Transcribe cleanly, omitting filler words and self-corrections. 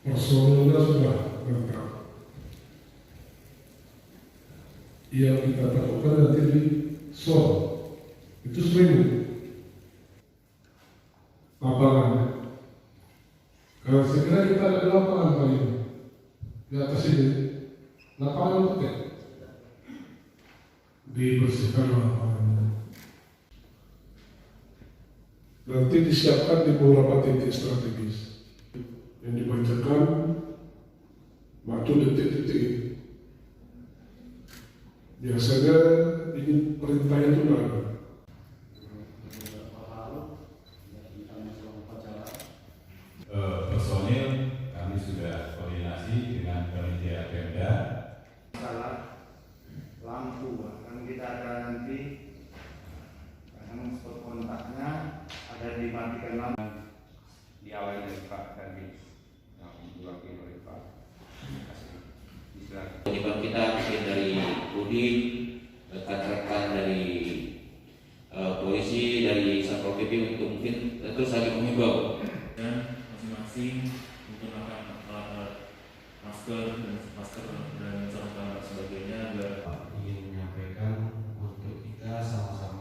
personilnya sudah lengkap. Yang kita lakukan nanti di SOR itu sering lapangan. Kalau segera kita ada lapangan kali ini di atas ini, lapangan itu dibersihkan lapangan. Nanti disiapkan di beberapa titik strategis yang dibacakan waktu detik-detik ini. Biasanya ini perintahnya itu nggak ada. Personil kami sudah koordinasi dengan panitia Pemda. Masalah lampu kan kita ada nanti kadang spot kontaknya ada dimatikan lampu diawali dari Pak tadi yang diwakili oleh Pak. Terlibat kita mungkin dari Udin, rekan-rekan dari polisi, dari Satpol PP untuk mungkin terus saling mengimbau dan masing-masing menggunakan alat masker dan sarung tangan dan sebagainya agar ingin menyampaikan untuk kita sama-sama